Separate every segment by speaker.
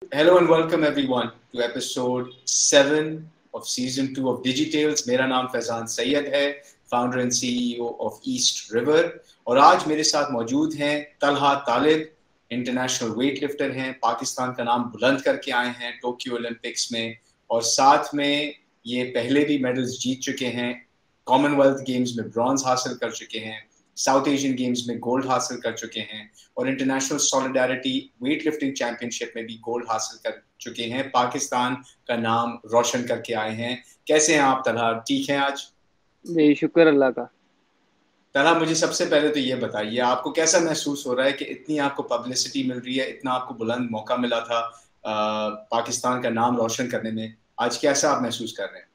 Speaker 1: Hello and welcome everyone to episode 7 of season 2 of Digitales. मेरा नाम फैजान सैयद है, founder and CEO of east river. और आज मेरे साथ मौजूद हैं तलहा तालिब, इंटरनेशनल वेट लिफ्टर हैं, पाकिस्तान का नाम बुलंद करके आए हैं टोक्यो ओलंपिक्स में। और साथ में ये पहले भी मेडल्स जीत चुके हैं, कॉमनवेल्थ गेम्स में ब्रॉन्ज हासिल कर चुके हैं, साउथ एशियन गेम्स में गोल्ड हासिल कर चुके हैं और international solidarity weight lifting championship में भी गोल्ड हासिल कर चुके हैं। पाकिस्तान का नाम रोशन करके आए हैं। कैसे हैं आप तलहा? ठीक हैं आज?
Speaker 2: जी शुक्र अल्लाह का।
Speaker 1: तलहा, मुझे सबसे पहले तो ये बताइए, आपको कैसा महसूस हो रहा है कि इतनी आपको पब्लिसिटी मिल रही है, इतना आपको बुलंद मौका मिला था पाकिस्तान का नाम रोशन करने में, आज कैसा आप महसूस कर रहे हैं?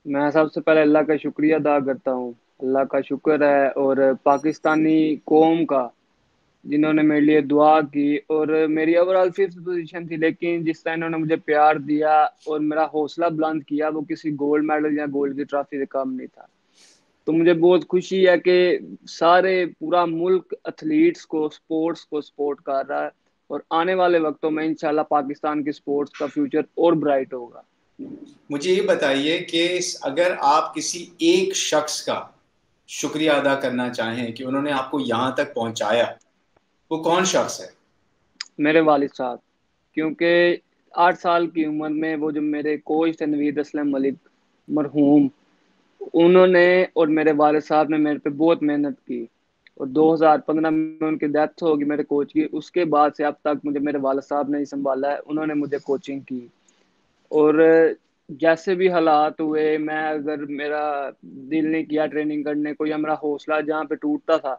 Speaker 2: मैं सबसे पहले अल्लाह का शुक्रिया अदा करता हूँ। अल्लाह का शुक्र है और पाकिस्तानी कौम का, जिन्होंने मेरे लिए दुआ की। और मेरी ओवरऑल फिफ्थ पोजीशन थी, लेकिन जिस तरह इन्होंने मुझे प्यार दिया और मेरा हौसला बुलंद किया, वो किसी गोल्ड मेडल या गोल्ड की ट्रॉफी से कम नहीं था। तो मुझे बहुत खुशी है कि सारे पूरा मुल्क एथलीट्स को, स्पोर्ट्स को सपोर्ट कर रहा है। और आने वाले वक्तों में इंशाल्लाह पाकिस्तान की स्पोर्ट्स का फ्यूचर और ब्राइट होगा।
Speaker 1: मुझे ये बताइए कि अगर आप किसी एक शख्स का शुक्रिया अदा करना चाहें कि उन्होंने आपको यहाँ तक पहुँचाया, वो कौन शख्स है?
Speaker 2: मेरे वालिद साहब, क्योंकि 8 साल की उम्र में वो जो मेरे कोच थे नवीद असलम मलिक मरहूम, उन्होंने और मेरे वालिद साहब ने मेरे पे बहुत मेहनत की। और 2015 में उनकी डेथ होगी मेरे कोच की। उसके बाद से अब तक मुझे मेरे वालिद साहब ने ही संभाला है, उन्होंने मुझे कोचिंग की। और जैसे भी हालात हुए, मैं अगर मेरा दिल नहीं किया ट्रेनिंग करने को या मेरा हौसला जहाँ पे टूटता था,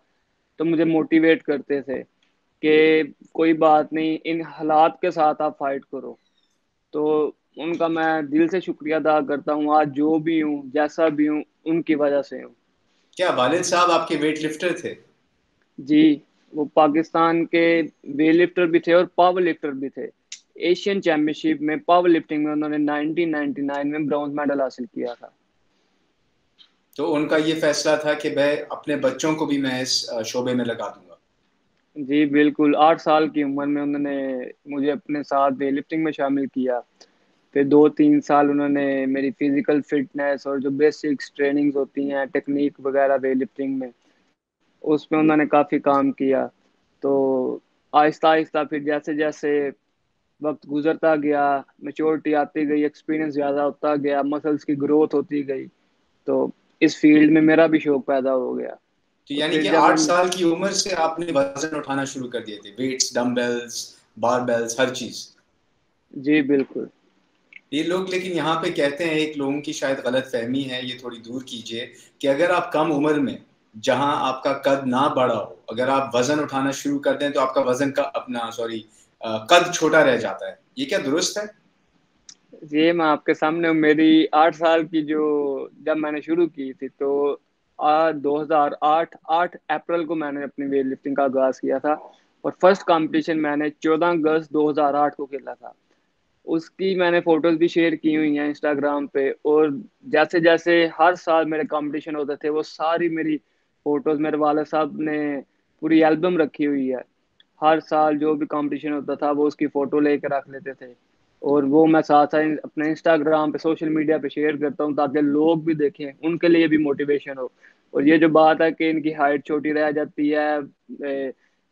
Speaker 2: तो मुझे मोटिवेट करते थे कि कोई बात नहीं, इन हालात के साथ आप फाइट करो। तो उनका मैं दिल से शुक्रिया अदा करता हूँ। आज जो भी हूँ, जैसा भी हूँ, उनकी वजह से हूँ।
Speaker 1: क्या वालिद साहब आपके वेट लिफ्टर थे?
Speaker 2: जी, वो पाकिस्तान के वेट लिफ्टर भी थे और पावर लिफ्टर भी थे। एशियन चैंपियनशिप में पावर लिफ्टिंग में उन्होंने 1999 में ब्रॉन्ज मेडल हासिल किया था।
Speaker 1: तो उनका ये फैसला था कि मैं अपने बच्चों को भी मैं इस शोबे में लगा दूंगा।
Speaker 2: जी बिल्कुल, 8 साल की उम्र में उन्होंने मुझे अपने साथ वेट लिफ्टिंग में शामिल किया। फिर 2-3 साल उन्होंने मेरी फिजिकल फिटनेस और जो बेसिक्स ट्रेनिंग्स होती हैं, टेक्निक वगैरह वेट लिफ्टिंग में, उसमें उन्होंने काफ़ी काम किया। तो आहिस्ता आहिस्ता फिर जैसे जैसे वक्त गुजरता गया, मेच्योरिटी आती गई, एक्सपीरियंस ज़्यादा होता गया, मसल्स की ग्रोथ होती गई, तो इस फील्ड में मेरा भी शौक पैदा हो गया।
Speaker 1: तो
Speaker 2: और
Speaker 1: यानी
Speaker 2: फिर
Speaker 1: कि
Speaker 2: जब
Speaker 1: 8 साल की उम्र से आपने वजन उठाना शुरू कर दिए थे, वेट्स, डंबल्स, बारबेल्स, हर चीज?
Speaker 2: जी बिल्कुल।
Speaker 1: ये लोग लेकिन यहाँ पे कहते हैं, एक लोगों की शायद गलत फहमी है, ये थोड़ी दूर कीजिए, कि अगर आप कम उम्र में, जहां आपका कद ना बड़ा हो, अगर आप वजन उठाना शुरू कर दें तो आपका वजन का अपना सॉरी कद छोटा रह जाता है। ये क्या दुरुस्त है?
Speaker 2: ये मैं आपके सामने हूँ। मेरी 8 साल की जो, जब मैंने शुरू की थी, तो 2008 8 अप्रैल को मैंने अपनी वेट लिफ्टिंग का आगाज किया था। और फर्स्ट कंपटीशन मैंने 14 अगस्त 2008 को खेला था। उसकी मैंने फोटोज भी शेयर की हुई हैं इंस्टाग्राम पे। और जैसे जैसे हर साल मेरे कंपटीशन होते थे, वो सारी मेरी फोटोज मेरे वाले साहब ने पूरी एल्बम रखी हुई है। हर साल जो भी कंपटीशन होता था, वो उसकी फोटो लेकर रख लेते थे। और वो मैं साथ साथ अपने इंस्टाग्राम पे, सोशल मीडिया पे शेयर करता हूँ, ताकि लोग भी देखें, उनके लिए भी मोटिवेशन हो। और ये जो बात है कि इनकी हाइट छोटी रह जाती है,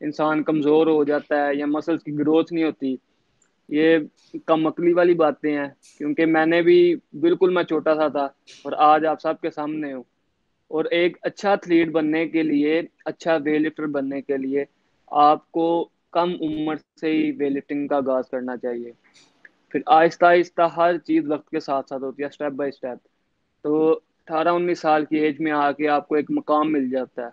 Speaker 2: इंसान कमजोर हो जाता है या मसल्स की ग्रोथ नहीं होती, ये कम अकली वाली बातें हैं। क्योंकि मैंने भी, बिल्कुल मैं छोटा सा था और आज आप सबके सामने हूँ। और एक अच्छा एथलीट बनने के लिए, अच्छा वेट लिफ्टर बनने के लिए, आपको कम उम्र से ही वेट लिफ्टिंग का आगाज करना चाहिए। फिर आहिस्ता आहिस्ता हर चीज वक्त के साथ साथ होती है, स्टेप बाय स्टेप। तो 18-19 साल की एज में आके आपको एक मुकाम मिल जाता है।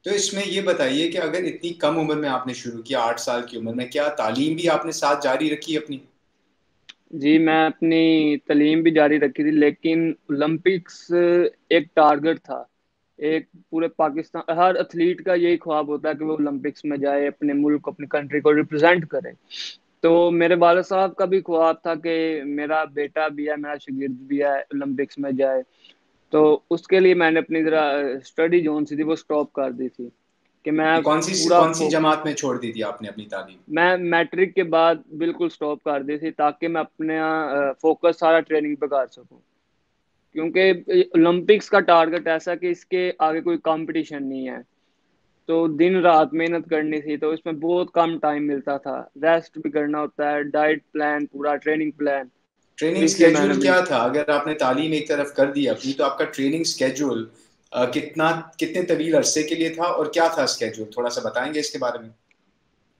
Speaker 1: तो इसमें ये बताइए कि अगर इतनी कम उम्र में आपने शुरू किया, 8 साल की उम्र में, क्या तालीम भी आपने साथ जारी रखी अपनी?
Speaker 2: जी, मैं अपनी तालीम भी जारी रखी थी, लेकिन ओलंपिक्स एक टारगेट था। एक पूरे पाकिस्तान, हर एथलीट का यही ख्वाब होता है कि वो ओलंपिक्स में जाए, अपने मुल्क, अपनी कंट्री को रिप्रेजेंट करे। तो मेरे वाले साहब का भी ख्वाब था कि मेरा बेटा भी है, मेरा शागिर्द भी है, ओलंपिक्स में जाए। तो उसके लिए मैंने अपनी जरा स्टडी जोन सी थी, वो स्टॉप कर दी थी। कि मैं पूरा
Speaker 1: कौन सी जमात में छोड़ दी थी आपने अपनी तालीम?
Speaker 2: मैं मैट्रिक के बाद बिल्कुल स्टॉप कर दी थी, ताकि मैं अपने फोकस सारा ट्रेनिंग पे कर सकूं। क्योंकि ओलंपिक्स का टारगेट ऐसा कि इसके आगे कोई कंपटीशन नहीं है, तो दिन रात मेहनत करनी थी, तो इसमें बहुत कम टाइम मिलता था, रेस्ट भी करना होता है, डाइट प्लान पूरा, ट्रेनिंग प्लान। तो
Speaker 1: ट्रेनिंग
Speaker 2: इसलिए मैंने
Speaker 1: स्केड्यूल क्या था? अगर आपने तालीम एक तरफ कर दी अपनी, तो आपका ट्रेनिंग स्केड्यूल कितना कितने तवील अरसे के लिए था, और क्या था स्केड्यूल? थोड़ा सा बताएंगे इसके बारे में।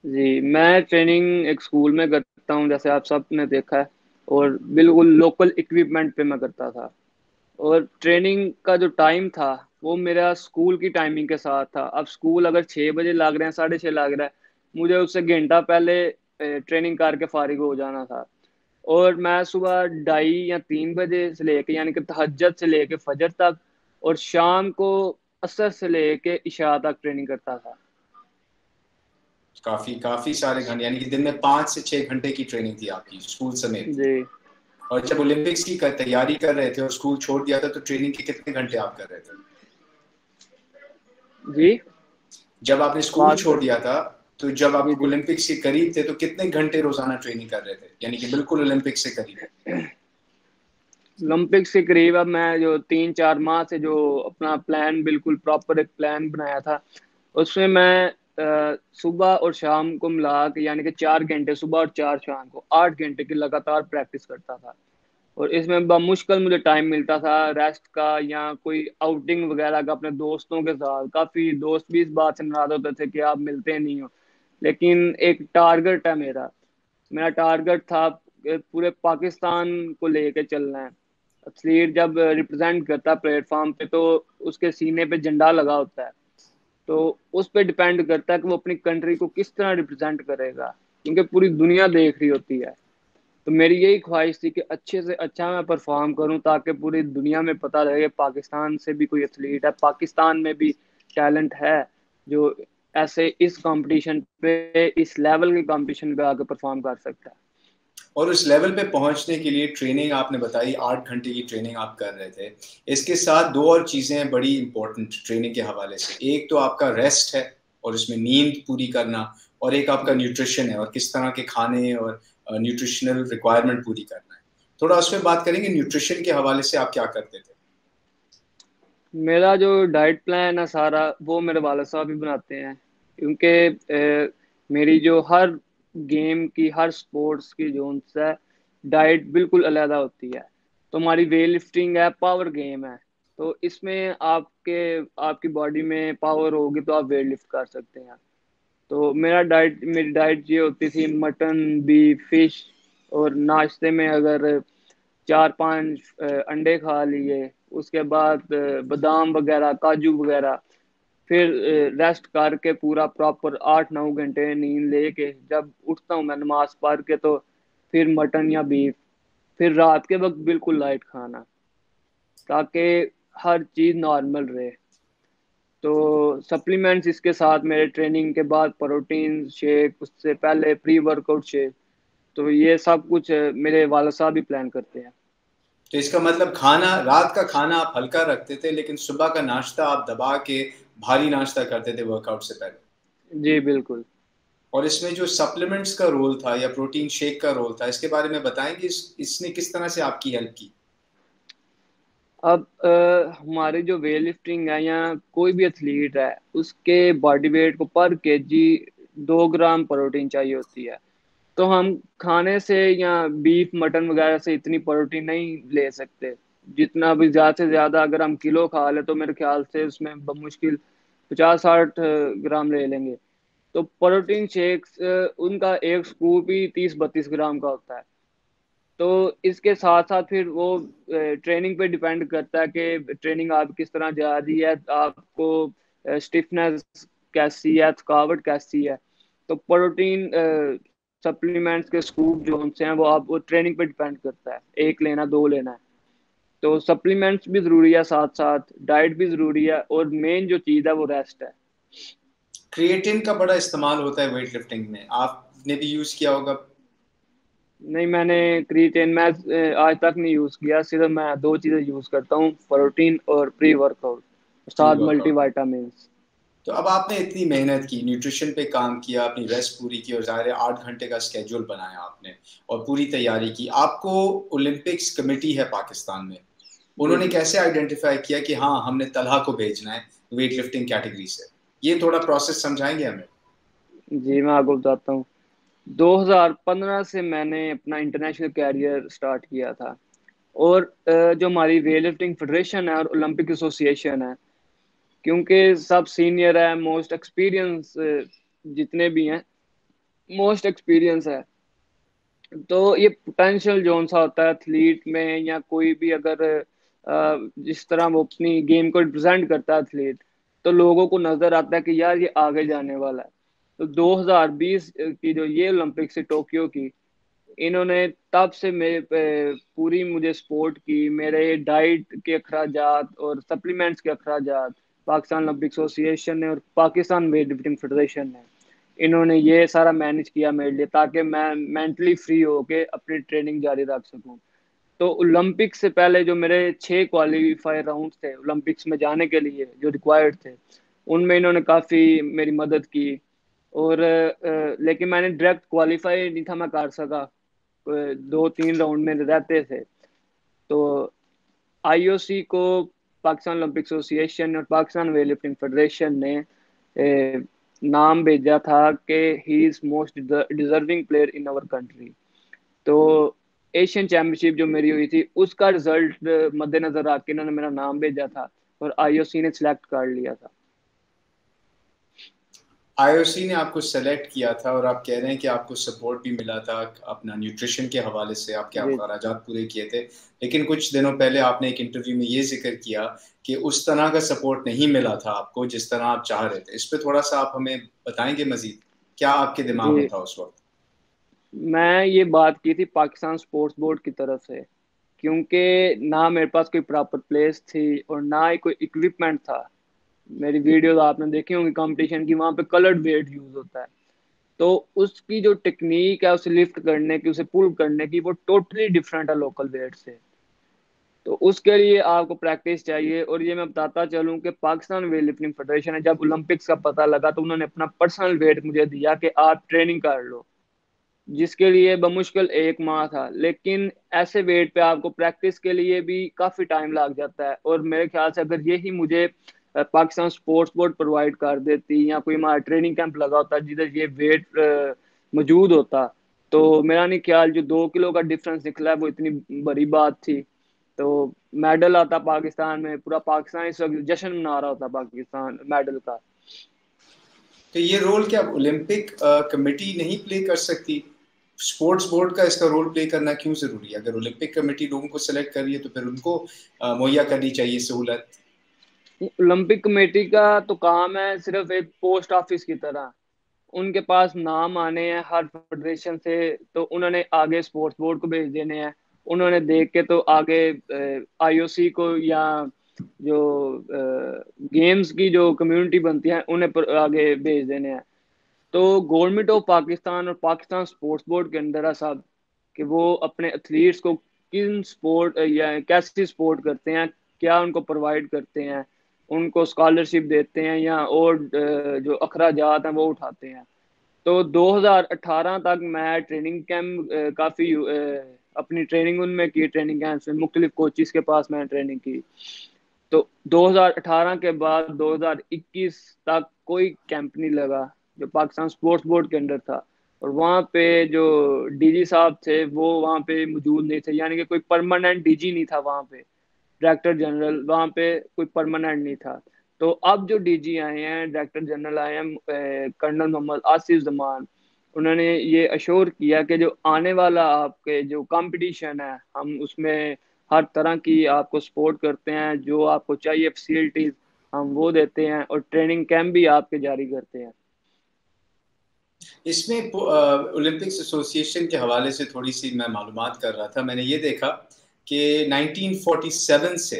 Speaker 2: जी, मैं ट्रेनिंग एक स्कूल में करता हूँ, जैसे आप सब ने देखा है, और बिल्कुल लोकल इक्विपमेंट पे मैं करता था। और ट्रेनिंग का जो टाइम था वो मेरा स्कूल की टाइमिंग के साथ था। अब स्कूल अगर 6 बजे लग रहे हैं, 6:30 लग रहा है, मुझे उससे घंटा पहले ट्रेनिंग करके फारिग हो जाना था। और मैं सुबह 2:30 या 3 बजे से लेके, यानी कि तहज्जुद से लेके फजर तक, और शाम को असर से लेके इशा तक ट्रेनिंग करता था।
Speaker 1: काफी काफी सारे घंटे, यानी कि दिन में 5 से 6 घंटे की ट्रेनिंग थी आपकी स्कूल समेत।
Speaker 2: जी
Speaker 1: और जब ओलंपिक्स की तैयारी कर रहे थे और स्कूल छोड़ दिया था, तो ट्रेनिंग के कितने घंटे आप कर रहे थे?
Speaker 2: जी।
Speaker 1: जब आपने स्कूल
Speaker 2: आवाज
Speaker 1: छोड़
Speaker 2: कट।
Speaker 1: दिया था, तो जब
Speaker 2: जी
Speaker 1: आप
Speaker 2: जी।
Speaker 1: ओलंपिक्स के करीब थे, तो कितने घंटे रोजाना ट्रेनिंग कर रहे थे, यानी कि बिल्कुल ओलंपिक्स से करीब?
Speaker 2: ओलंपिक्स के करीब, अब मैं जो 3-4 माह से जो अपना प्लान, बिल्कुल प्रॉपर एक प्लान बनाया था, उसमें मैं सुबह और शाम को मिला के, यानी कि 4 घंटे सुबह और 4 शाम को, 8 घंटे की लगातार प्रैक्टिस करता था। और इसमें मुश्किल मुझे टाइम मिलता था रेस्ट का, या कोई आउटिंग वगैरह का अपने दोस्तों के साथ। काफी दोस्त भी इस बात से नाराज होते थे कि आप मिलते नहीं हो, लेकिन एक टारगेट है मेरा। मेरा टारगेट था पूरे पाकिस्तान को लेके चलना है। एथलीट जब रिप्रेजेंट करता है प्लेटफॉर्म पे, तो उसके सीने पे झंडा लगा होता है, तो उस पर डिपेंड करता है कि वो अपनी कंट्री को किस तरह रिप्रेजेंट करेगा, क्योंकि पूरी दुनिया देख रही होती है। तो मेरी यही ख्वाहिश थी कि अच्छे से अच्छा मैं परफॉर्म करूं, ताकि पूरी दुनिया में पता लगे कि पाकिस्तान से भी कोई एथलीट है, पाकिस्तान में भी टैलेंट है, जो ऐसे इस कंपटीशन पे, इस लेवल के कंपटीशन पे आके परफॉर्म कर सकता है।
Speaker 1: और उस लेवल पे पहुंचने के लिए ट्रेनिंग आपने बताई, 8 घंटे की ट्रेनिंग आप कर रहे थे। इसके साथ दो और चीजें हैं बड़ी इंपॉर्टेंट ट्रेनिंग के हवाले से। एक तो आपका रेस्ट है और उसमें नींद पूरी करना, और एक आपका न्यूट्रिशन है और किस तरह के खाने और न्यूट्रिशनल रिक्वायरमेंट पूरी करना है। थोड़ा उस पर बात करेंगे, न्यूट्रिशन के हवाले से आप क्या करते थे?
Speaker 2: मेरा जो डाइट प्लान है सारा, वो मेरे वाले साहब ही बनाते हैं, क्योंकि मेरी जो हर गेम की, हर स्पोर्ट्स की जो है डाइट बिल्कुल अलग होती है। तो हमारी वेट लिफ्टिंग है, पावर गेम है, तो इसमें आपकी बॉडी में पावर होगी तो आप वेट लिफ्ट कर सकते हैं। तो मेरी डाइट ये होती थी, मटन, बीफ, फिश, और नाश्ते में अगर 4-5 अंडे खा लिए, उसके बाद बादाम वगैरह, काजू वगैरह। फिर रेस्ट करके पूरा प्रॉपर 8-9 घंटे नींद लेके जब उठता हूँ मैं नमाज पढ़ के, तो फिर मटन या बीफ। फिर रात के वक्त बिल्कुल लाइट खाना, ताकि हर चीज़ नॉर्मल रहे। तो सप्लीमेंट्स इसके साथ मेरे, ट्रेनिंग के बाद प्रोटीन शेक, उससे पहले प्री वर्कआउट शेक। तो ये सब कुछ मेरे वाला साहब भी प्लान करते हैं।
Speaker 1: तो इसका मतलब खाना, रात का खाना आप हल्का रखते थे, लेकिन सुबह का नाश्ता आप दबा के भारी नाश्ता करते थे वर्कआउट से पहले।
Speaker 2: जी बिल्कुल।
Speaker 1: और इसमें जो सप्लीमेंट्स का रोल था या प्रोटीन शेक का रोल था, इसके बारे में बताएंगे, इसने किस तरह से आपकी हेल्प की?
Speaker 2: अब हमारे जो वेट लिफ्टिंग है, या कोई भी एथलीट है, उसके बॉडी वेट को पर केजी 2 ग्राम प्रोटीन चाहिए होती है। तो हम खाने से या बीफ मटन वगैरह से इतनी प्रोटीन नहीं ले सकते। जितना भी ज़्यादा से ज़्यादा अगर हम किलो खा ले, तो मेरे ख्याल से उसमें मुश्किल 50-60 ग्राम ले लेंगे। तो प्रोटीन शेक्स, उनका एक स्कूप ही 30-32 ग्राम का होता है। तो इसके साथ साथ फिर वो ट्रेनिंग पे डिपेंड करता है कि ट्रेनिंग आप किस तरह जा रही है, आपको स्टिफनेस कैसी है, थकावट कैसी है। तो प्रोटीन सप्लीमेंट्स के स्कूप जो उनसे हैं, वो ट्रेनिंग पे डिपेंड करता है, एक लेना, दो लेना है। तो सप्लीमेंट्स भी ज़रूरी है, साथ साथ डाइट भी ज़रूरी है, और मेन जो चीज़ है वो रेस्ट है।
Speaker 1: क्रिएटिन का बड़ा इस्तेमाल होता है वेट लिफ्टिंग में, आपने भी यूज किया होगा।
Speaker 2: नहीं, मैंने क्रिएटिन मैं आज तक नहीं यूज़ किया। सिर्फ मैं दो चीज़ें यूज़ करता हूँ, प्रोटीन और प्री वर्कआउट,
Speaker 1: प्री
Speaker 2: साथ मल्टी
Speaker 1: वर्कआउट।
Speaker 2: वाइटामिन।
Speaker 1: तो अब आपने इतनी मेहनत की, न्यूट्रिशन पे काम किया, अपनी रेस्ट पूरी की और ज़ाहिर है 8 घंटे का स्केड्यूल बनाया आपने और पूरी तैयारी की। आपको ओलंपिक्स कमेटी है पाकिस्तान में,
Speaker 2: जी
Speaker 1: उन्होंने
Speaker 2: जी
Speaker 1: कैसे आइडेंटिफाई किया कि हाँ हमने तलहा को भेजना है वेट लिफ्टिंग कैटेगरी से? ये थोड़ा प्रोसेस समझाएंगे हमें?
Speaker 2: जी, मैं आपको बताता हूँ। 2015 से मैंने अपना इंटरनेशनल कैरियर स्टार्ट किया था। और जो हमारी वेट लिफ्टिंग फेडरेशन है और ओलंपिक एसोसिएशन है, क्योंकि सब सीनियर है, मोस्ट एक्सपीरियंस जितने भी हैं, मोस्ट एक्सपीरियंस है। तो ये पोटेंशियल जोन सा होता है एथलीट में, या कोई भी अगर जिस तरह वो अपनी गेम को रिप्रेजेंट करता है एथलीट, तो लोगों को नजर आता है कि यार ये आगे जाने वाला है। तो 2020 की जो ये ओलंपिक्स है टोक्यो की, इन्होंने तब से मेरे पे पूरी मुझे सपोर्ट की। मेरे डाइट के अखराजात और सप्लीमेंट्स के अखराजात पाकिस्तान ओलंपिक एसोसिएशन ने और पाकिस्तान वेट लिफ्टिंग फेडरेशन ने, इन्होंने ये सारा मैनेज किया मेरे लिए, ताकि मैं मेंटली फ्री होके अपनी ट्रेनिंग जारी रख सकूं। तो ओलंपिक से पहले जो मेरे 6 क्वालिफायर राउंड थे ओलंपिक्स में जाने के लिए जो रिक्वायर्ड थे, उनमें इन्होंने काफ़ी मेरी मदद की। और लेकिन मैंने डायरेक्ट क्वालिफाई नहीं था मैं कर सका, 2-3 राउंड में रहते थे। तो आईओसी को, पाकिस्तान ओलंपिक एसोसिएशन और पाकिस्तान वेट लिफ्टिंग फेडरेशन ने नाम भेजा था कि he is most deserving player in our country. तो एशियन चैंपियनशिप जो मेरी हुई थी उसका रिजल्ट मद्देनजर रख के इन्होंने मेरा नाम भेजा था और आईओसी ने सिलेक्ट कर लिया था।
Speaker 1: आईओसी ने आपको सेलेक्ट किया था और आप कह रहे हैं कि आपको सपोर्ट भी मिला था अपना न्यूट्रिशन के हवाले से, आपके
Speaker 2: जी
Speaker 1: अखराजात पूरे किए थे। लेकिन कुछ दिनों पहले आपने एक इंटरव्यू में ये जिक्र किया कि उस तरह का सपोर्ट नहीं मिला था आपको जिस तरह आप चाह रहे थे। इस पर थोड़ा सा आप हमें बताएंगे मजीद, क्या आपके दिमाग में
Speaker 2: जी,
Speaker 1: था उस वक्त?
Speaker 2: मैं ये बात की थी पाकिस्तान स्पोर्ट्स बोर्ड की तरफ से, क्योंकि ना मेरे पास कोई प्रॉपर प्लेस थी और ना ही कोई इक्विपमेंट था। मेरी वीडियोस आपने देखी होंगी कंपटीशन की, वहां पे कलर्ड वेट यूज होता है। तो उसकी जो टेक्निक है उसे लिफ्ट करने की, उसे पुल करने की, वो टोटली डिफरेंट है लोकल वेट से। तो उसके लिए आपको प्रैक्टिस चाहिए। और ये मैं बताता चलूं कि पाकिस्तान वेट लिफ्टिंग फेडरेशन है, जब ओलंपिक्स का पता लगा तो उन्होंने अपना पर्सनल वेट मुझे दिया कि आप ट्रेनिंग कर लो, जिसके लिए बमुश्किल 1 माह था। लेकिन ऐसे वेट पे आपको प्रैक्टिस के लिए भी काफी टाइम लग जाता है। और मेरे ख्याल से अगर यही मुझे पाकिस्तान स्पोर्ट्स बोर्ड प्रोवाइड कर देती, या कोई हमारा ट्रेनिंग कैंप लगा होता जिधर ये वेट मौजूद होता, तो मेरा नहीं ख्याल जो 2 किलो का डिफरेंस निकला है वो इतनी बड़ी बात थी। तो मेडल आता पाकिस्तान में, पूरा पाकिस्तान इस वक्त जश्न मना रहा होता पाकिस्तान मेडल का।
Speaker 1: तो ये रोल क्या ओलंपिक कमेटी नहीं प्ले कर सकती? स्पोर्ट्स बोर्ड का इसका रोल प्ले करना क्यों जरूरी है? अगर ओलंपिक कमेटी लोगों को सेलेक्ट कर रही है तो फिर उनको मुहैया करनी चाहिए सहूलत।
Speaker 2: ओलंपिक कमेटी का तो काम है सिर्फ एक पोस्ट ऑफिस की तरह, उनके पास नाम आने हैं हर फेडरेशन से, तो उन्होंने आगे स्पोर्ट्स बोर्ड को भेज देने हैं। उन्होंने देख के तो आगे आईओसी को, या जो गेम्स की जो कम्युनिटी बनती है उन्हें आगे भेज देने हैं। तो गवर्नमेंट ऑफ पाकिस्तान और पाकिस्तान स्पोर्ट्स बोर्ड के अंदर है सब, कि वो अपने एथलीट्स को किन स्पोर्ट या कैसी स्पोर्ट करते हैं, क्या उनको प्रोवाइड करते हैं, उनको स्कॉलरशिप देते हैं या और जो अखराजात हैं वो उठाते हैं। तो 2018 तक मैं ट्रेनिंग कैंप काफ़ी अपनी ट्रेनिंग उनमें की, ट्रेनिंग कैंप में मुख्तलिफ कोचिस के पास मैंने ट्रेनिंग की। तो 2018 के बाद 2021 तक कोई कैंप नहीं लगा जो पाकिस्तान स्पोर्ट्स बोर्ड के अंडर था। और वहाँ पे जो डीजी साहब थे वो वहाँ पे मौजूद नहीं थे, यानी कि कोई परमानेंट डीजी नहीं था वहाँ पे, डायरेक्टर जनरल वहाँ पे कोई परमानेंट नहीं था। तो अब जो डीजी आए हैं, डायरेक्टर जनरल आए हैं कर्नल मोहम्मद आसिफ जमान, उन्होंने ये अश्योर किया कि जो आने वाला आपके जो कंपटीशन है हम उसमें हर तरह की आपको सपोर्ट करते हैं, जो आपको चाहिए फैसिलिटीज हम वो देते हैं, और ट्रेनिंग कैंप भी आपके जारी करते हैं।
Speaker 1: इसमें ओलंपिक्स एसोसिएशन के हवाले से थोड़ी सी मैं मालूमात कर रहा था। मैंने ये देखा कि 1947 से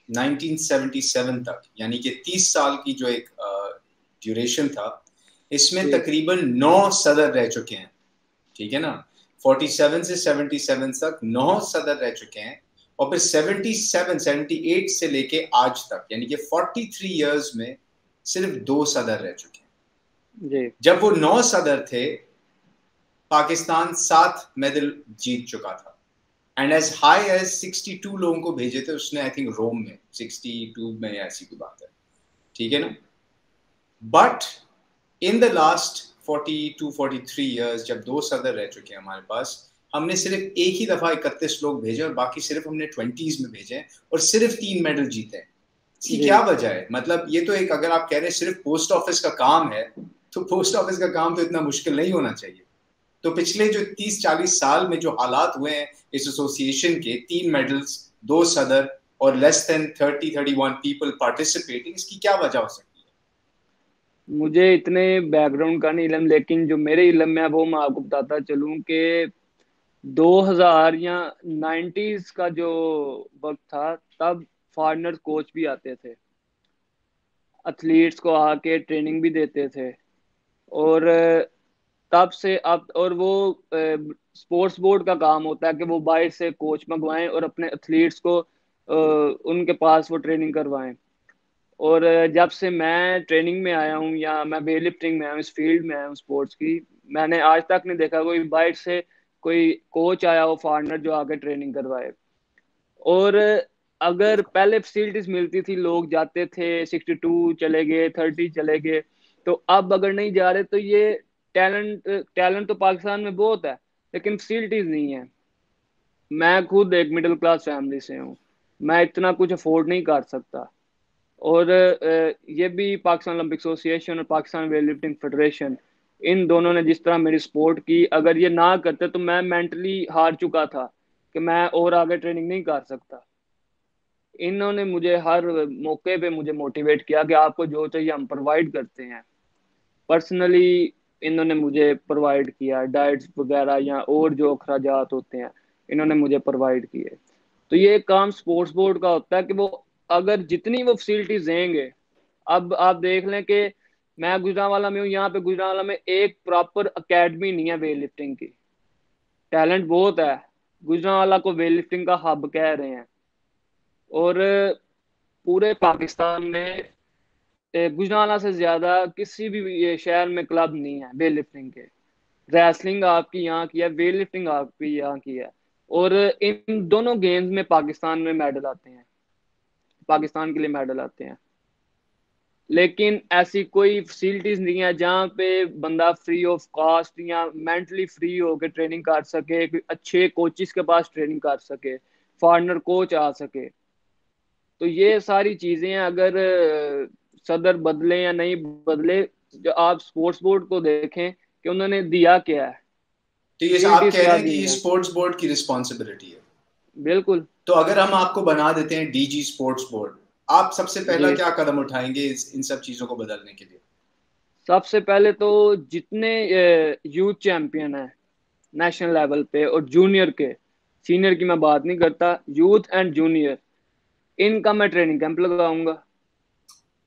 Speaker 1: 1977 तक, यानी कि 30 साल की जो एक ड्यूरेशन था, इसमें
Speaker 2: जी
Speaker 1: तकरीबन 9 सदर रह चुके हैं। ठीक है ना? 47 से 77 तक 9 सदर रह चुके हैं। और फिर 78 से लेके आज तक, यानी कि 43 इयर्स में सिर्फ 2 सदर रह चुके हैं।
Speaker 2: जी।
Speaker 1: जब वो 9 सदर थे, पाकिस्तान 7 मेडल जीत चुका था, एंड एज हाई एज 62 लोगों को भेजे थे उसने, आई थिंक रोम में 62 में, ऐसी कोई बात है, ठीक है ना। But in the last 42-43 years, जब 2 सदर रह चुके हैं हमारे पास, हमने सिर्फ एक ही दफा 31 लोग भेजे और बाकी सिर्फ हमने 20s में भेजे और सिर्फ 3 मेडल जीते हैं। इसकी क्या वजह है? मतलब ये तो एक, अगर आप कह रहे हैं सिर्फ पोस्ट ऑफिस का काम है, तो पोस्ट ऑफिस का काम तो इतना मुश्किल नहीं होना चाहिए। तो पिछले जो 30-40 साल में जो हालात हुए हैं इस एसोसिएशन के, 3 मेडल्स, 2 सदर और लेस देन 30-31 पीपल पार्टिसिपेटिंग, इसकी क्या वजह हो सकती है?
Speaker 2: मुझे इतने बैकग्राउंड का नहीं इलम, लेकिन जो मेरे इलम में है वो मैं आपको बताता चलूं कि 2000 या 90s का जो वक्त था, तब फॉरेनर कोच भी आते थे, एथलीट्स को आके ट्रेनिंग भी देते थे। और तब से अब, और वो स्पोर्ट्स बोर्ड का काम होता है कि वो बाहर से कोच मंगवाएं और अपने एथलीट्स को उनके पास वो ट्रेनिंग करवाएं। और जब से मैं ट्रेनिंग में आया हूँ या मैं वेट लिफ्टिंग में आया हूँ, इस फील्ड में आया हूँ स्पोर्ट्स की, मैंने आज तक नहीं देखा कोई बाहर से कोई कोच आया हो फॉरेनर जो आके ट्रेनिंग करवाए। और अगर पहले फैसिलिटीज मिलती थी, लोग जाते थे, 62 चले गए, 30 चले गए, तो अब अगर नहीं जा रहे तो ये टैलेंट तो पाकिस्तान में बहुत है, लेकिन फैसिलिटीज नहीं है। मैं खुद एक मिडिल क्लास फैमिली से हूँ, मैं इतना कुछ अफोर्ड नहीं कर सकता। और ये भी पाकिस्तान ओलंपिक एसोसिएशन और पाकिस्तान वेट लिफ्टिंग फेडरेशन, इन दोनों ने जिस तरह मेरी सपोर्ट की, अगर ये ना करते तो मैं मेंटली हार चुका था कि मैं और आगे ट्रेनिंग नहीं कर सकता। इन्होंने मुझे हर मौके पे मुझे मोटिवेट किया कि आपको जो चाहिए हम प्रोवाइड करते हैं। पर्सनली इन्होंने मुझे प्रोवाइड किया, डाइट्स वगैरह या और जो अखराजात होते हैं इन्होंने मुझे प्रोवाइड किए। तो ये काम स्पोर्ट्स बोर्ड का होता है कि वो अगर जितनी वो फैसिलिटीज देंगे, अब आप देख लें कि मैं गुजरांवाला में हूँ, यहाँ पे गुजरांवाला में एक प्रॉपर एकेडमी नहीं है वेट लिफ्टिंग की। टैलेंट बहुत है, गुजरांवाला को वेट लिफ्टिंग का हब कह रहे हैं। और पूरे पाकिस्तान में गुजरांवाला से ज्यादा किसी भी ये शहर में क्लब नहीं है वेट लिफ्टिंग के। रेसलिंग आपकी यहाँ की है, वेट लिफ्टिंग आपकी यहाँ की है। और इन दोनों गेम्स में पाकिस्तान में मेडल आते हैं, पाकिस्तान के लिए मेडल आते हैं। लेकिन ऐसी कोई फैसिलिटीज नहीं है जहाँ पे बंदा फ्री ऑफ कॉस्ट या मेंटली फ्री होकर ट्रेनिंग कर सके, अच्छे कोचिस के पास ट्रेनिंग कर सके, फॉरेनर कोच आ सके। तो ये सारी चीजें अगर सदर बदले या नहीं बदले, जो आप स्पोर्ट्स बोर्ड को देखें कि उन्होंने दिया क्या है,
Speaker 1: तो ये आप
Speaker 2: फैसिलिटीज
Speaker 1: कह
Speaker 2: क्या
Speaker 1: रहे हैं कि
Speaker 2: दी
Speaker 1: ये
Speaker 2: हैं।
Speaker 1: स्पोर्ट्स बोर्ड की रिस्पॉन्सिबिलिटी है।
Speaker 2: बिल्कुल।
Speaker 1: तो अगर हम आपको बना देते हैं डीजी स्पोर्ट्स बोर्ड, आप सबसे पहला
Speaker 2: जी,
Speaker 1: क्या कदम उठाएंगे इन सब चीजों को बदलने के लिए?
Speaker 2: सबसे पहले तो जितने यूथ चैंपियन है नेशनल लेवल पे और जूनियर के, सीनियर की मैं बात नहीं करता, यूथ एंड जूनियर, इनका मैं ट्रेनिंग कैंप लगाऊंगा,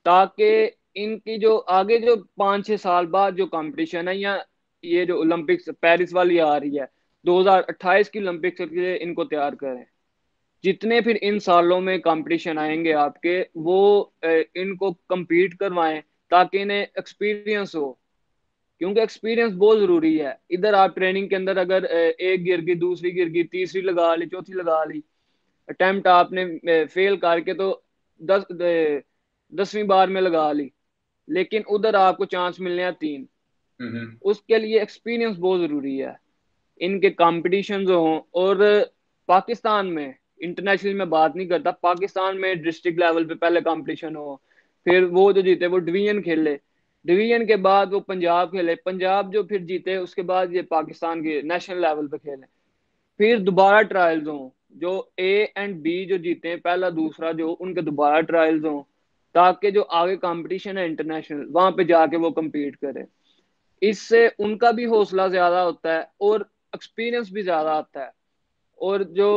Speaker 2: ताकि इनकी जो आगे जो 5-6 साल बाद जो कंपटीशन है, या ये जो ओलंपिक्स पेरिस वाली आ रही है 2028 की ओलंपिक्स के लिए इनको तैयार करें। जितने फिर इन सालों में कंपटीशन आएंगे आपके, वो इनको compete करवाएं, ताकि इन्हें एक्सपीरियंस हो। क्योंकि एक्सपीरियंस बहुत जरूरी है। इधर आप ट्रेनिंग के अंदर अगर एक गिर गई, दूसरी गिर गई, तीसरी लगा ली, चौथी लगा ली, अटेम्प्ट आपने फेल करके तो 10वीं बार में लगा ली, लेकिन उधर आपको चांस मिलने हैं 3।
Speaker 1: हम्म।
Speaker 2: उसके लिए एक्सपीरियंस बहुत जरूरी है। इनके कंपटीशन हों, और पाकिस्तान में, इंटरनेशनल में बात नहीं करता, पाकिस्तान में डिस्ट्रिक्ट लेवल पे पहले कंपटीशन हो, फिर वो जो जीते वो डिवीजन खेले, डिवीजन के बाद वो पंजाब खेले, पंजाब जो फिर जीते उसके बाद ये पाकिस्तान के नेशनल लेवल पे खेले, फिर दोबारा ट्रायल्स हों, जो ए एंड बी जो जीते हैं पहला दूसरा, जो उनके दोबारा ट्रायल्स हों, ताकि जो आगे कंपटीशन है इंटरनेशनल, वहां पे जाके वो compete करें। इससे उनका भी हौसला ज्यादा होता है और एक्सपीरियंस भी ज्यादा आता है। और जो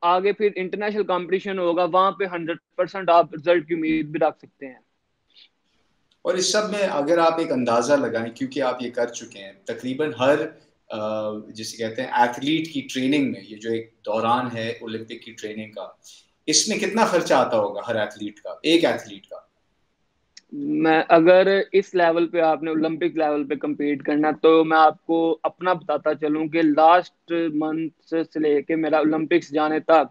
Speaker 2: आगे फिर इंटरनेशनल कंपटीशन होगा वहां पे 100% आप रिजल्ट की उम्मीद भी रख सकते हैं।
Speaker 1: और इस सब में अगर आप एक अंदाजा लगाएं, क्योंकि आप ये कर चुके हैं तकरीबन हर जिसे कहते हैं एथलीट की ट्रेनिंग में, ये जो एक दौरान है ओलंपिक की ट्रेनिंग का, इसमें कितना खर्चा आता होगा हर एथलीट का, एक एथलीट का?
Speaker 2: मैं अगर इस लेवल पे आपने ओलंपिक लेवल पे compete करना, तो मैं आपको अपना बताता चलूं कि लास्ट मंथ से लेके मेरा ओलंपिक्स जाने तक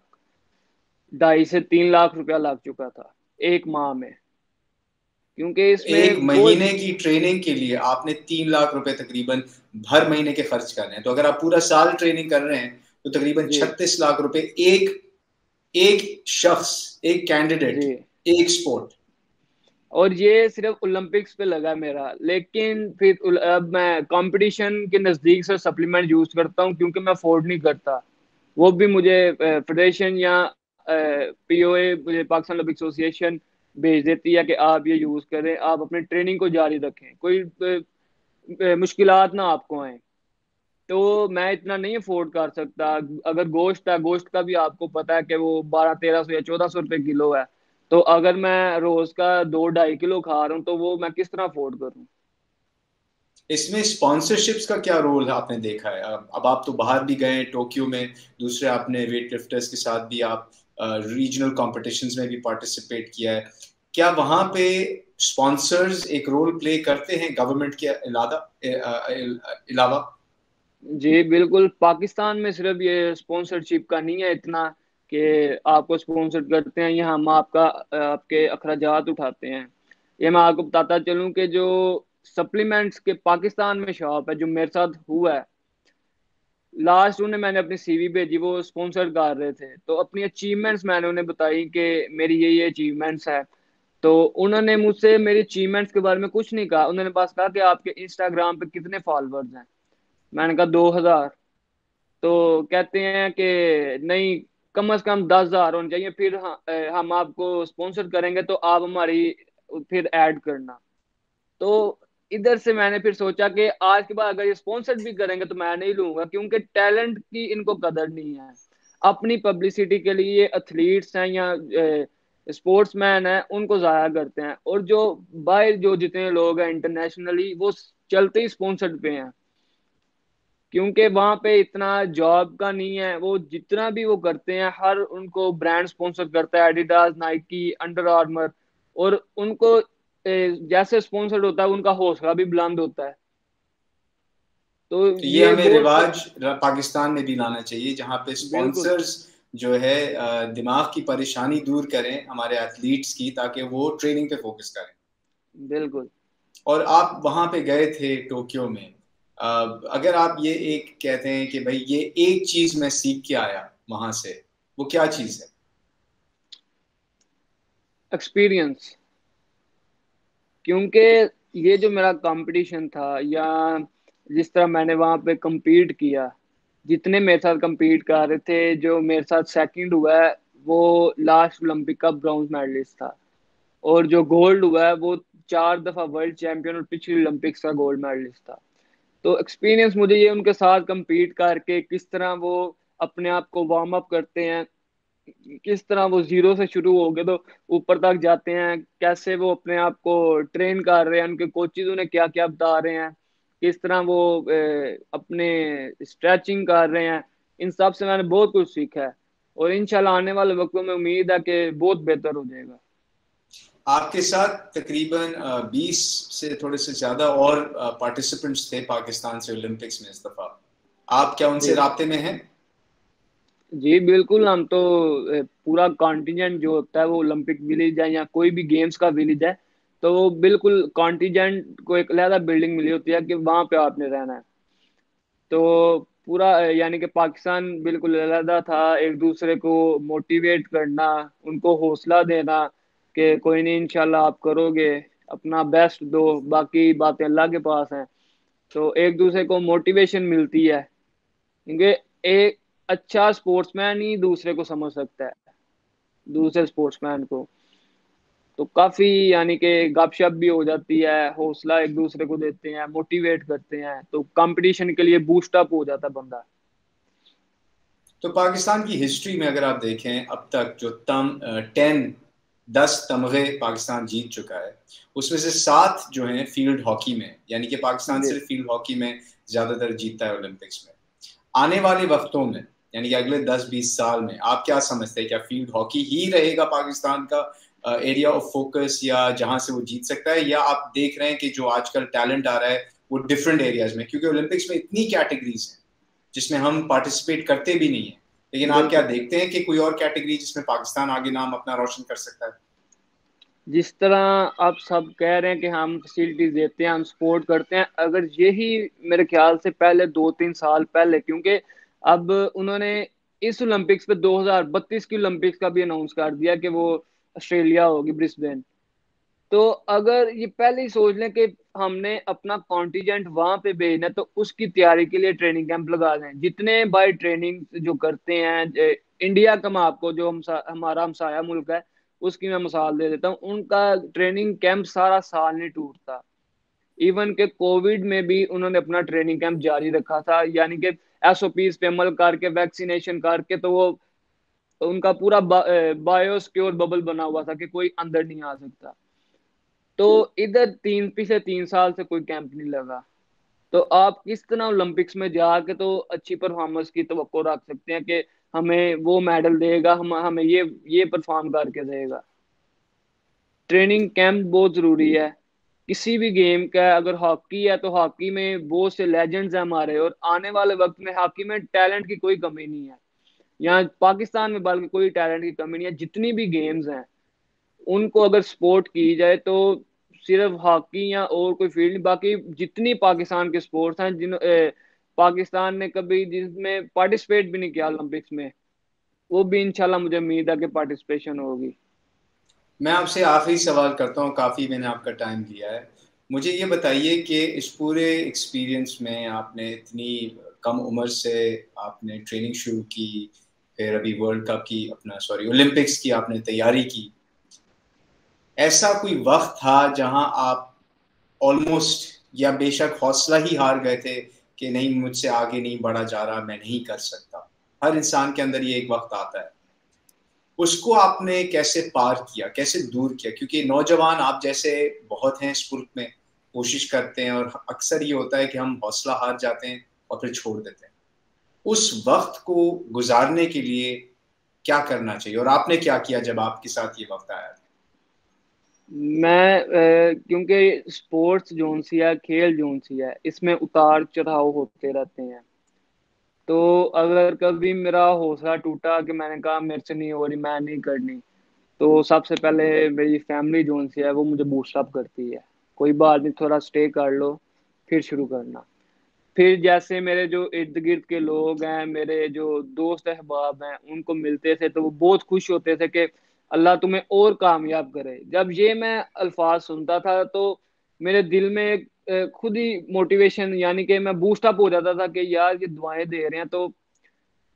Speaker 2: 2.5 से 3 लाख रुपया लग चुका था एक माह में, क्योंकि
Speaker 1: एक
Speaker 2: इसमें कोई
Speaker 1: महीने की ट्रेनिंग के लिए आपने 3 लाख रुपए तकरीबन हर महीने के खर्च करने हैं। तो अगर आप पूरा साल ट्रेनिंग कर रहे हैं तो तकरीबन
Speaker 2: जी
Speaker 1: 36 लाख रुपए एक एक शख्स, एक
Speaker 2: जी।
Speaker 1: कैंडिडेट, एक स्पोर्ट।
Speaker 2: और ये सिर्फ ओलंपिक्स पे लगा मेरा, लेकिन फिर अब मैं कंपटीशन के नजदीक से सप्लीमेंट यूज करता हूँ, क्योंकि मैं अफोर्ड नहीं करता। वो भी मुझे फेडरेशन या पीओए, मुझे पाकिस्तान ओलंपिक एसोसिएशन भेज देती है कि आप ये यूज करें, आप अपनी ट्रेनिंग को जारी रखें, कोई मुश्किलात ना आपको आए। तो मैं इतना नहीं अफोर्ड कर सकता। अगर गोश्त है, गोश्त का भी आपको पता है कि वो 1200-1300 या 1400 रुपए किलो है। तो अगर मैं रोज का 2-2.5 किलो खा रहा हूँ, तो वो मैं किस तरह अफोर्ड करूँ?
Speaker 1: इसमें स्पॉन्सरशिप्स का क्या रोल है आपने देखा है? अब आप तो बाहर भी गए टोक्यो में, दूसरे आपने वेट लिफ्टर्स के साथ भी आप रीजनल कॉम्पिटिशन्स में भी पार्टिसिपेट किया है। क्या वहां पे स्पॉन्सर्स एक रोल प्ले करते हैं गवर्नमेंट के अलावा?
Speaker 2: जी बिल्कुल। पाकिस्तान में सिर्फ ये स्पॉन्सरशिप का नहीं है इतना कि आपको स्पॉन्सर करते हैं या हम आपके अखराजात उठाते हैं। ये मैं आपको बताता चलूं कि जो सप्लीमेंट्स के पाकिस्तान में शॉप है, जो मेरे साथ हुआ है, लास्ट उन्हें मैंने अपनी सीवी भेजी, वो स्पॉन्सर कर रहे थे, तो अपनी अचीवमेंट्स मैंने उन्हें बताई कि मेरी ये अचीवमेंट्स है। तो उन्होंने मुझसे मेरी अचीवमेंट्स के बारे में कुछ नहीं कहा, उन्होंने बस कहा कि आपके इंस्टाग्राम पे कितने फॉलोअर्स हैं। मैंने कहा 2,000। तो कहते हैं कि नहीं, कम से कम 10,000 होने चाहिए, फिर हम आपको स्पॉन्सर करेंगे, तो आप हमारी फिर ऐड करना। तो इधर से मैंने फिर सोचा कि आज के बाद अगर ये स्पॉन्सर्ड भी करेंगे तो मैं नहीं लूंगा, क्योंकि टैलेंट की इनको कदर नहीं है। अपनी पब्लिसिटी के लिए एथलीट्स हैं या स्पोर्ट्समैन हैं, उनको जाया करते हैं। और जो बाहर जो जितने लोग हैं इंटरनेशनली, वो चलते ही स्पॉन्सर्ड पे हैं, क्योंकि वहां पे इतना जॉब का नहीं है। वो जितना भी वो करते हैं, हर उनको ब्रांड स्पॉन्सर करता है, एडिडास, नाइकी, अंडर आर्मर। और उनको जैसे स्पॉन्सर्ड होता है, उनका हौसला भी बुलंद होता है। तो
Speaker 1: तो ये
Speaker 2: ये
Speaker 1: हमें
Speaker 2: बहुत
Speaker 1: रिवाज पाकिस्तान में भी लाना चाहिए, जहाँ पे
Speaker 2: बिल्कुल
Speaker 1: स्पॉन्सर्स जो है दिमाग की परेशानी दूर करें हमारे एथलीट्स की, ताकि वो ट्रेनिंग पे फोकस करें।
Speaker 2: बिल्कुल।
Speaker 1: और आप वहां पे गए थे टोक्यो में, अगर आप ये एक कहते हैं कि भाई ये एक चीज मैं सीख के आया वहां से, वो क्या चीज है?
Speaker 2: एक्सपीरियंस। क्योंकि ये जो मेरा कंपटीशन था, या जिस तरह मैंने वहां पे compete किया, जितने मेरे साथ compete कर रहे थे, जो मेरे साथ सेकंड हुआ है वो लास्ट ओलंपिक का ब्रॉन्ज मेडलिस्ट था। और जो गोल्ड हुआ है वो 4 दफा वर्ल्ड चैंपियन और पिछली ओलंपिक्स का गोल्ड मेडलिस्ट था। तो एक्सपीरियंस मुझे ये उनके साथ compete करके, किस तरह वो अपने आप को वार्म अप करते हैं, किस तरह वो जीरो से शुरू हो गए तो ऊपर तक जाते हैं, कैसे वो अपने आप को ट्रेन कर रहे हैं, उनके कोचेज उन्हें क्या क्या बता रहे हैं, किस तरह वो अपने स्ट्रेचिंग कर रहे हैं। इन सब से मैंने बहुत कुछ सीखा है। और इंशाल्लाह आने वाले वक्तों में उम्मीद है कि बहुत बेहतर हो जाएगा।
Speaker 1: आपके साथ तकरीबन 20 से थोड़े से ज्यादा और पार्टिसिपेंट्स थे पाकिस्तान से ओलंपिक्स में इस दफा। आप क्या उनसे
Speaker 2: जी
Speaker 1: राब्ते में हैं?
Speaker 2: जी बिल्कुल। हम तो पूरा कॉन्टिजेंट जो होता है, वो ओलंपिक विलेज है या कोई भी गेम्स का विलेज है, तो वो बिल्कुल कॉन्टिजेंट को एक अलग बिल्डिंग मिली होती है कि वहां पे आपने रहना है। तो पूरा यानी कि पाकिस्तान बिल्कुल अलग था। एक दूसरे को मोटिवेट करना, उनको हौसला देना कि कोई नहीं, इंशाल्लाह आप करोगे, अपना बेस्ट दो, बाकी बातें अल्लाह के पास हैं। तो एक दूसरे को मोटिवेशन मिलती है, क्योंकि एक अच्छा स्पोर्ट्समैन ही दूसरे को समझ सकता है, दूसरे स्पोर्ट्समैन को। तो काफी यानी कि गपशप भी हो जाती है, हौसला एक दूसरे को देते हैं, मोटिवेट करते हैं, तो कंपटीशन के लिए बूस्ट अप हो जाता है बंदा।
Speaker 1: तो पाकिस्तान की हिस्ट्री में अगर आप देखें, अब तक जो 10 तमगे पाकिस्तान जीत चुका है, उसमें से 7 जो हैं फील्ड हॉकी में, यानी कि पाकिस्तान
Speaker 2: जी
Speaker 1: सिर्फ फील्ड हॉकी में ज्यादातर जीतता है ओलंपिक्स में। आने वाले वक्तों में, यानी कि अगले 10-20 साल में, आप क्या समझते हैं, क्या फील्ड हॉकी ही रहेगा पाकिस्तान का एरिया ऑफ फोकस या जहां से वो जीत सकता है, या आप देख रहे हैं कि जो आजकल टैलेंट आ रहा है वो डिफरेंट एरियाज में, क्योंकि ओलंपिक्स में इतनी कैटेगरीज हैं जिसमें हम पार्टिसिपेट करते भी नहीं है, लेकिन आप क्या देखते हैं कि कोई और कैटेगरी जिसमें पाकिस्तान आगे नाम अपना रोशन कर सकता है?
Speaker 2: जिस तरह आप सब कह रहे हैं कि हम फैसिलिटीज देते हैं, हम सपोर्ट करते हैं, अगर यही मेरे ख्याल से पहले 2-3 साल पहले, क्योंकि अब उन्होंने इस ओलंपिक्स पे 2032 की ओलंपिक्स का भी अनाउंस कर दिया कि वो ऑस्ट्रेलिया होगी, ब्रिस्बेन। तो अगर ये पहले ही सोच लें कि हमने अपना कॉन्टिजेंट वहां पे भेजना है, तो उसकी तैयारी के लिए ट्रेनिंग कैंप लगा दें। जितने भाई ट्रेनिंग जो करते हैं इंडिया का, मैं आपको जो हमारा हमसाया मुल्क है उसकी मैं मिसाल दे देता हूँ, उनका ट्रेनिंग कैंप सारा साल नहीं टूटता। इवन के कोविड में भी उन्होंने अपना ट्रेनिंग कैंप जारी रखा था, यानी कि एसओपीज पे अमल करके, वैक्सीनेशन करके, तो वो उनका पूरा बायोसिक्योर बबल बना हुआ था कि कोई अंदर नहीं आ सकता। तो इधर पिछले 3 साल से कोई कैंप नहीं लगा। तो आप किस तरह ओलंपिक्स में जाके तो अच्छी परफॉर्मेंस की तवक्को रख सकते हैं कि हमें वो मेडल देगा, हमें ये परफॉर्म करके देगा? ट्रेनिंग कैंप बहुत जरूरी है किसी भी गेम का। अगर हॉकी है तो हॉकी में बहुत से लेजेंड्स हैं हमारे, और आने वाले वक्त में हॉकी में टैलेंट की कोई कमी नहीं है। यहाँ पाकिस्तान में बल्कि कोई टैलेंट की कमी नहीं है। जितनी भी गेम्स हैं उनको अगर सपोर्ट की जाए तो सिर्फ हॉकी या और कोई फील्ड नहीं, बाकी जितनी पाकिस्तान के स्पोर्ट्स हैं पाकिस्तान ने कभी जिसमें पार्टिसिपेट भी नहीं किया ओलंपिक्स में, वो भी इंशाल्लाह मुझे उम्मीद है कि पार्टिसिपेशन होगी।
Speaker 1: मैं आपसे आखिरी सवाल करता हूँ, काफ़ी मैंने आपका टाइम लिया है। मुझे ये बताइए कि इस पूरे एक्सपीरियंस में आपने इतनी कम उम्र से आपने ट्रेनिंग शुरू की, फिर अभी वर्ल्ड कप की अपना ओलंपिक्स की आपने तैयारी की, ऐसा कोई वक्त था जहां आप ऑलमोस्ट या बेशक हौसला ही हार गए थे कि नहीं, मुझसे आगे नहीं बढ़ा जा रहा, मैं नहीं कर सकता? हर इंसान के अंदर ये एक वक्त आता है। उसको आपने कैसे पार किया, कैसे दूर किया? क्योंकि नौजवान आप जैसे बहुत हैं इस मुल्क में, कोशिश करते हैं, और अक्सर ये होता है कि हम हौसला हार जाते हैं और फिर छोड़ देते हैं। उस वक्त को गुजारने के लिए क्या करना चाहिए, और आपने क्या किया जब आपके साथ ये वक्त आया था?
Speaker 2: मैं क्योंकि स्पोर्ट्स जोन सी है, खेल जोन सी है, इसमें उतार चढ़ाव होते रहते हैं। तो अगर कभी मेरा हौसला टूटा कि मैंने कहा मेरे से नहीं हो रही, मैं नहीं करनी, तो सबसे पहले मेरी फैमिली जोन सी है वो मुझे बूस्ट अप करती है। कोई बात नहीं, थोड़ा स्टे कर लो, फिर शुरू करना। फिर जैसे मेरे जो इर्द गिर्द के लोग हैं, मेरे जो दोस्त अहबाब हैं, उनको मिलते थे तो वो बहुत खुश होते थे कि अल्लाह तुम्हें और कामयाब करे। जब ये मैं अल्फाज सुनता था तो मेरे दिल में खुद ही मोटिवेशन, यानी कि मैं बूस्ट अप हो जाता था कि यार ये दुआएं दे रहे हैं तो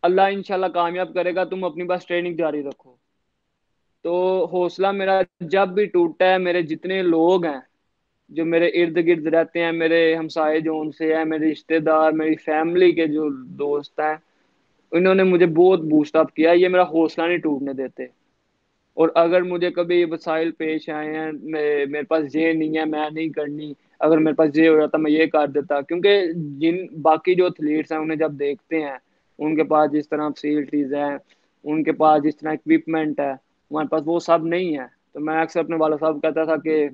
Speaker 2: अल्लाह इंशाल्लाह कामयाब करेगा, तुम अपनी बस ट्रेनिंग जारी रखो। तो हौसला मेरा जब भी टूटा है, मेरे जितने लोग हैं जो मेरे इर्द गिर्द रहते हैं, मेरे हमसाए जो उनसे है, मेरे रिश्तेदार, मेरी फैमिली के जो दोस्त हैं, इन्होंने मुझे बहुत बूस्ट अप किया। ये मेरा हौसला नहीं टूटने देते। और अगर मुझे कभी वसाइल पेश आए हैं, मेरे पास ये नहीं है, मैं नहीं करनी, अगर मेरे पास ये हो जाता मैं ये कर देता, क्योंकि जिन बाकी जो एथलीट्स हैं उन्हें जब देखते हैं, उनके पास जिस तरह फैसिलिटीज हैं, उनके पास जिस तरह इक्विपमेंट है, हमारे पास वो सब नहीं है। तो मैं अक्सर अपने वाला साहब कहता था कि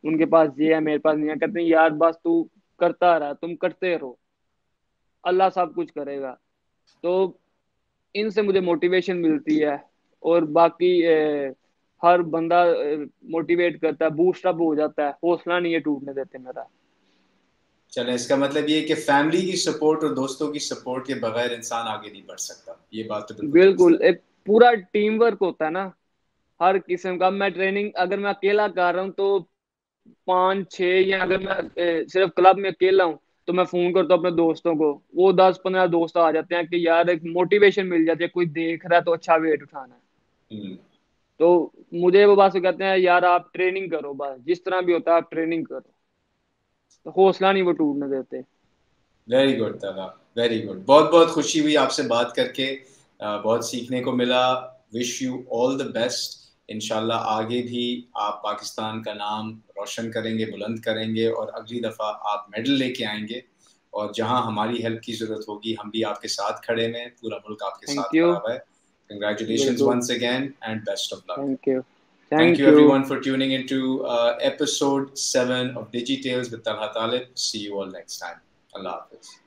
Speaker 2: उनके पास ये है, मेरे पास नहीं है। कहते हैं यार बस तू करता रहा, तुम करते रहो, अल्लाह सब कुछ करेगा। तो इनसे मुझे मोटिवेशन मिलती है। और बाकी हर बंदा मोटिवेट करता है, बूस्ट अप हो जाता है, हौसला नहीं है टूटने देते मेरा।
Speaker 1: चलें, इसका मतलब ये है कि फैमिली की सपोर्ट और दोस्तों की सपोर्ट के बगैर इंसान आगे नहीं बढ़ सकता। ये बात तो बिल्कुल दुरुस्त
Speaker 2: बिल्कुल,
Speaker 1: है।
Speaker 2: एक पूरा टीम वर्क होता है ना, हर किस्म का। मैं ट्रेनिंग अगर मैं अकेला कर रहा हूँ तो 5-6, या अगर मैं सिर्फ क्लब में अकेला हूँ तो मैं फोन करता हूँ अपने दोस्तों को, वो 10-15 दोस्त आ जाते हैं कि यार एक मोटिवेशन मिल जाती है, कोई देख रहा है तो अच्छा वेट उठाना है।
Speaker 1: हम्म।
Speaker 2: तो मुझे वो बात से कहते हैं यार आप ट्रेनिंग करो, बस जिस तरह भी होता है आप ट्रेनिंग करो। तो हौसला नहीं वो टूटने देते।
Speaker 1: वेरी गुड दादा, वेरी गुड। बहुत बहुत खुशी हुई आपसे बात करके, बहुत सीखने को मिला। Wish you all the best. इंशाल्लाह आगे भी आप पाकिस्तान का नाम रोशन करेंगे, बुलंद करेंगे, और अगली दफ़ा आप मेडल लेके आएंगे। और जहां हमारी हेल्प की ज़रूरत होगी हम भी आपके साथ खड़े हैं, पूरा मुल्क आपके
Speaker 2: थैंक
Speaker 1: साथ
Speaker 2: यू।
Speaker 1: खड़ा हुआ है। कंग्रेचुलेशंस
Speaker 2: बिल्कुल।
Speaker 1: Once again and best of luck.
Speaker 2: Thank you.
Speaker 1: Thank you everyone for tuning into episode 7 of DigiTales with Talha Talib. See you all next time. Allah Hafiz.